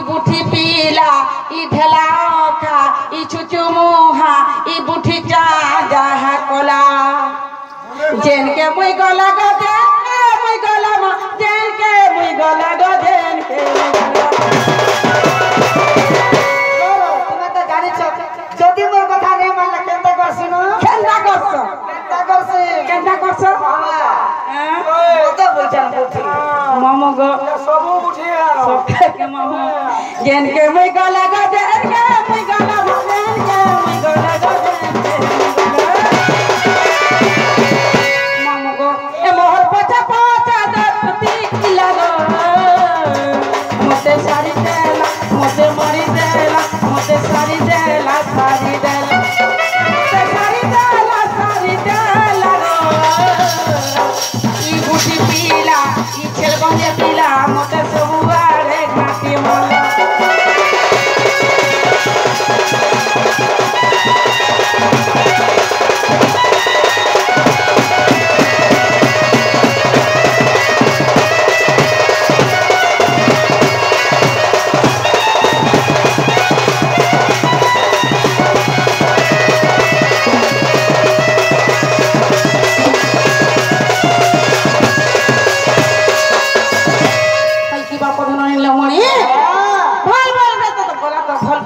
बुठी पीला ई ढेला खा ई छुचु मुहा ई बुठी चा जाहा कोला जेन के मुई गला गो जेन के मुई गला मा जेन के मुई गला गो जेन के তুমি তো জানিছ যদি মোর কথা নেই মানলে কেনটা করছিস না কেনটা করছ কেনটা করছিস হ্যাঁ কত বলছেন বুঝি মামা গো সবু বুঝি গেল सब के मामा जेन के मुई गला गो जेन के मुई गला मा जेन के मुई गला गो जेन के मामा गो ए मोहर पचा पचा दत्ती किला गो मोते साड़ी देला मोते मरी देला मोते साड़ी देला साड़ी देला मोते साड़ी देला साड़ी देला ई बुटी पीला ई छेलबंजे पीला मोते सबुआरे घाटी मोला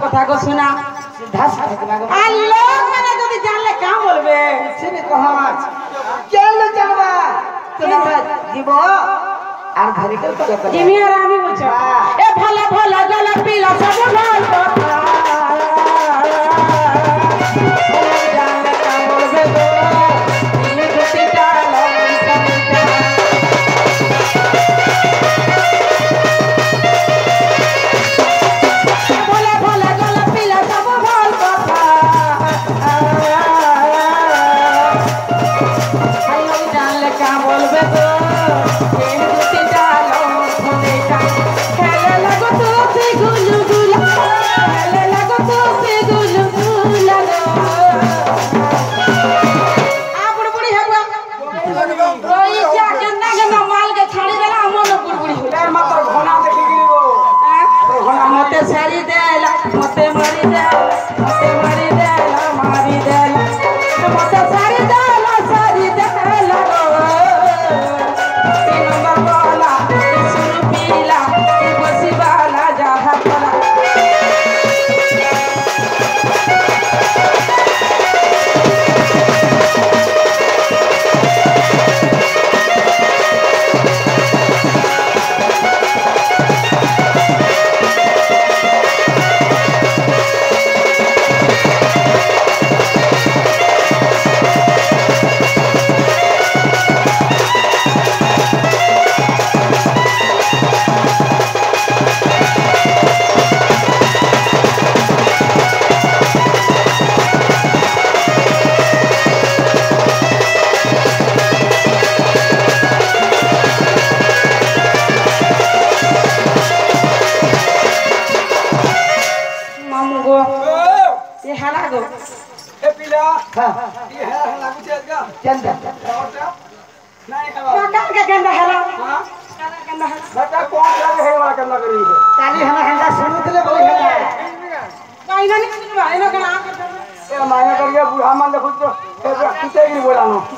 কথা গো শোনা ধাস থাকবা আর লোক মানে যদি জানলে কাম বলবে সিনে কহাজ কেন জানবা তোমার দিব আর ঘরে কেউ কথা জিমি আর আমি বলছি এ ভালো ভালো জল পিলা সব ভাল কথা জানলে কাম বলবে গো তুমি দুটি চালো मते साड़ी देला मते मारी देला मते मारी देला मारी देला मते साड़ी देला तीन नंबर वाला सुन पीला बसी वाला जहा पला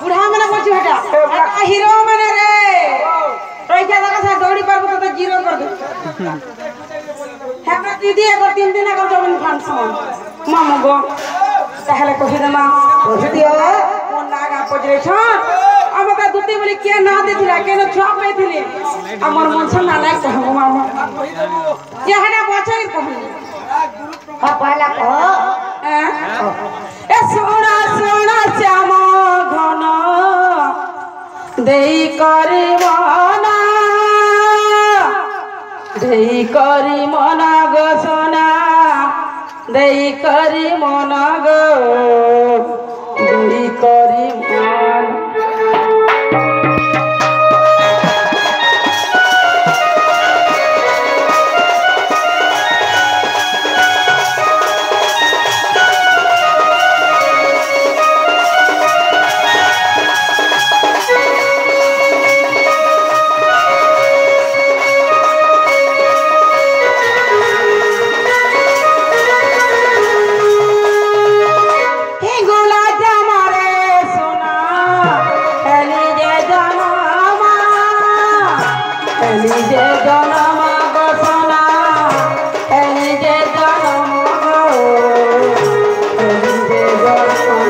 बुढ़ा मैंने बोल बेटा हीरो मैंने रे पैसा लगा सा दौड़ी पारबो तो जीरो कर दो हेबा दीदी एक 3 दिन अगर जवन फंक्शन मामू गो ताहले कहि देमा কহি দিও কোন নাগা পজরে ছ আমতা দুতি বলি কে না দিছিলা কেন ছুয়া পাইছিলি আমার মন সন্না নাই কহবো মামা যে হাডা বছর কহলি পহলা কহ এ সোনা সোনা শ্যাম ঘন দেই করি মনা দেই করি মনা গো সোনা দেই করি মনা গো দেই করি মন এলি যে জনম গো সোনা এলি যে জনম গো এলি যে জনম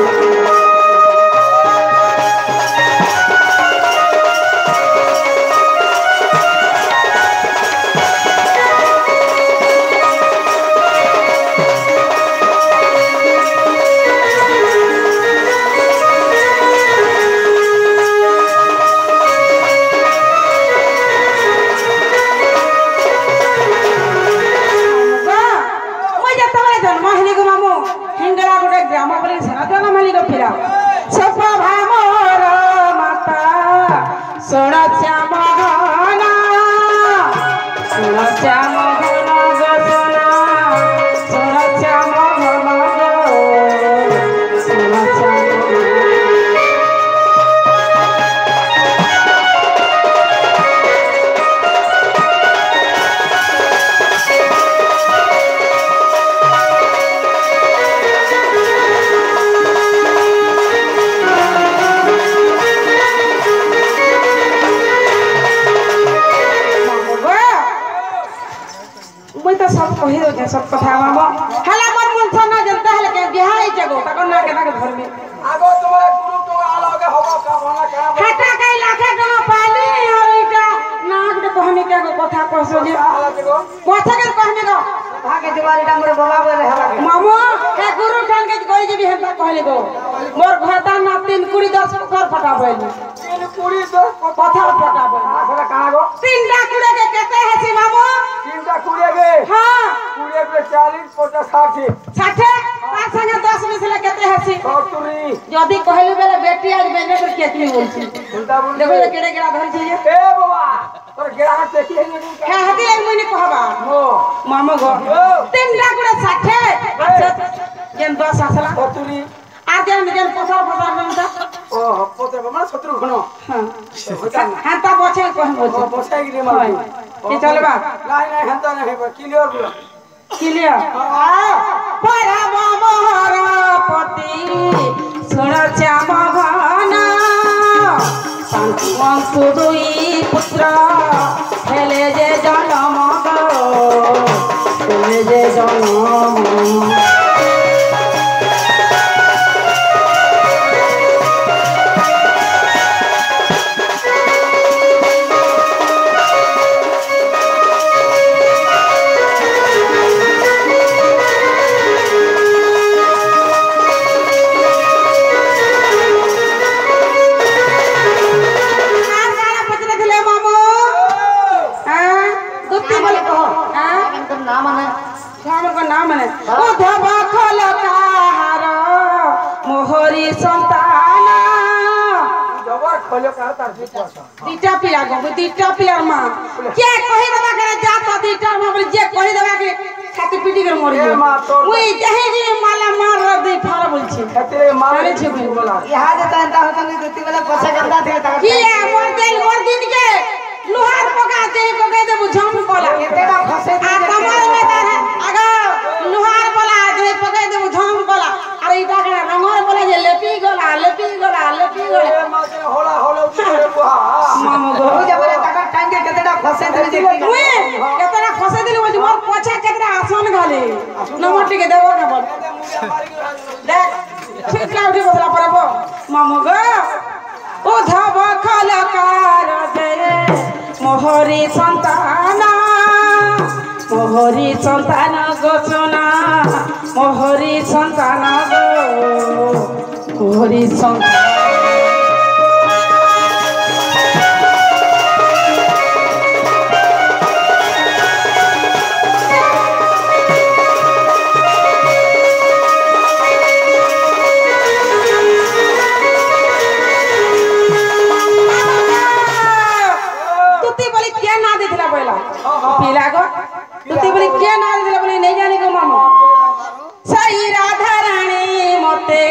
सब कथा मामो हला मन मन सना जनता हले के बिहाई जगो तको ना के धर में आगो तुम्हारे गुरु तो आलोगे होगा का भला का हटा कई लाखे टका पाली और इटा नाक दे कहने के कथा कहसो जे कथा के कहने को भागे दिवाली डामरे बाबा बोले हला मामो हे गुरु ठान के कोई जे भी हेता कहले गो मोर घरता ना 3 कुड़ी 10 पत्थर फटा बैली 3 कुड़ी 10 पत्थर फटा बैली आखला कहां गो 3 कुड़े के केते है सी मामो 3 कुड़ी के हां कुड़ी पे 40 50 60 60 पांच संगे 10 मिसले केते है सी 70 जदी कहलु बेले बेटी आज बेने कर केतली बोलछी उल्टा बोल देखो ये केड़े केड़ा धरि छी ए बाबा तोर गेड़ा में देखी है हे हती एक महीने कहबा हो मामो गो 3 कुड़े 60 अच्छा जेन 10 आसला 70 आ जेन पसार बनता ओ पोते बमा 70 खनो हां हां ता बचे कहन ओ बसाई रे मार के चलबा नहीं नहीं हंता नहीं क्लियर बोलो क्लियर परम मोहरपति सुन श्याम घना संतु दुई पुत्र हेले जे जनम गो हेले जे जनम मोहरी संतान दीटा पिला गो दीटा पिला मां के कहि दबा करे जात दीटा मां जे कहि दबा के छाती पीटी के मर गयो ओई जहे जे माला मार दे फार बोलछी खतरे मारे छे बोला यहां जे तंता होतन दुती वाला पछा गंदा थे की मोर दिन के लोहार पका दे दे बुझाम बोला एतेडा फसे आ कमर में तार आगा लोहार बोला दे पका दे बुझाम बोला अरे इटा के रंगर बोला जे लेपी गला ए मां के होला होला उठे बुहा मामो गो जे बोले टाका टाइम के केतेडा फसे धरि जे ओए केतना फसे दिले बोल मोर पोछा केतना आसान घाले नंबर टिके देबो ना बोल देख ठीक लाउडी बसला परबो मामो गो ओ धब खलकार दे मोहरी संतान गो सोना मोहरी संतान गो मोहरी संतान पिला गो तुती बोली के ना दिला बोली नहीं जाने को मामो सही राधा रानी मते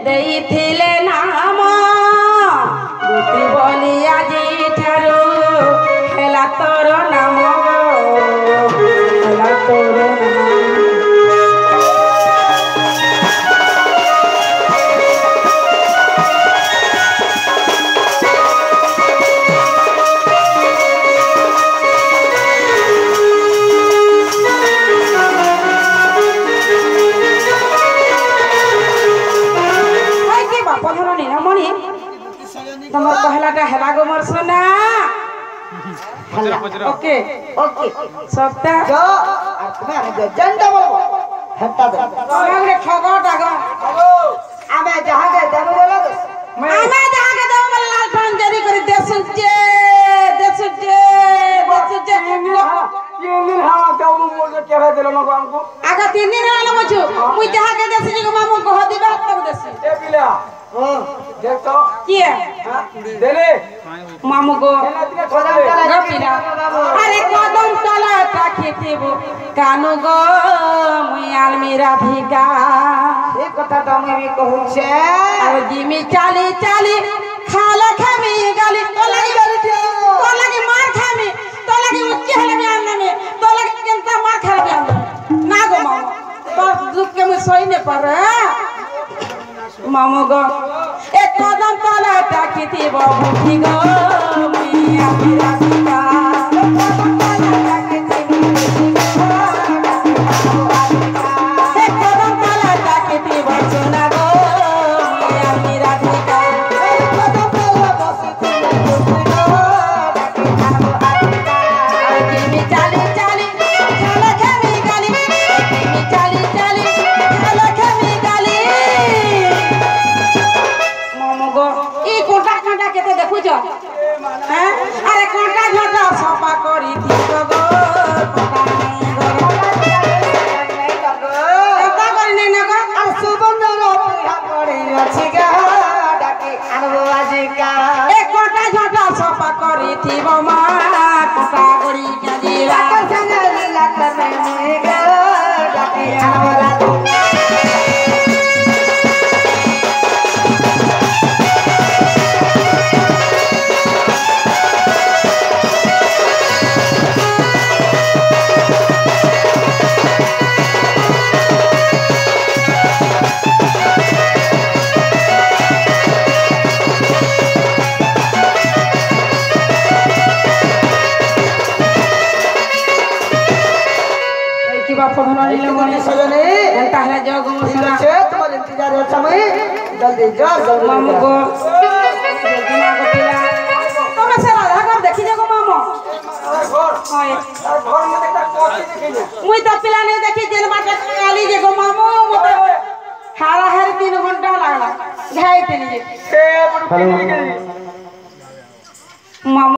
देई थिले नाम तुती बोली आजी ठारो हेला तोर नाम गो हेला तोर नाम सोना ओके ओके सकता जो और तुम्हें जो जंडा बोलो हटा दो हमरे ठगो टागो आमे जहां के देबो बोलो आमे जहां के देबो बोलो लाल पान जरी करी देसुजे ये दिन हां जाऊ मोजे केरा देलो न हमको आगा 3 दिन रहला मछु मुई जहां के देसी को मामू कह दिबा तब देसी ए पिला ओ देख तो किए देले मामू को गपिला अरे कदम तला ताकितेबो कानो गो मुई आलमीरा भिगा एक कथा तो मैं भी कहूं छे और जिमी चाली चाली खाला खामी गाली तो लगी मार खामी तो लगी उच्च हले में आने में तो लगी केनता मार खा में ना गो मामू तो दुख के मुई सोई ने पर मामू गो एक कदम तला ताकितेबो भूखी गो मुई आलमीरा भिगा अरे कोटा झोटा सफा करी थी गो पता करी नहीं ना गो सुबंध रो पड़ी अछि गा डाके आनबो आजी का एक कोटा झोटा सफा करी थी गो मां कोटा करी के जीवा संग लीला करने में गा डाके आनबो राजू पढ़ना नहीं लोगों ने सजने घंटा है जो गो सुना छे तुम्हारे इंतजार है समय जल्दी जा जल्दी मामू को दिमाग को पिला तो मैं से राधा घर देखी जागो मामू हाय घर में देखता कॉफी देखिए मुई तो पिला नहीं देखी जेल बाटे काली जे गो मामू मोटे हारा हर 3 घंटा लागला घाई तेनी जे ए बड़ू मामू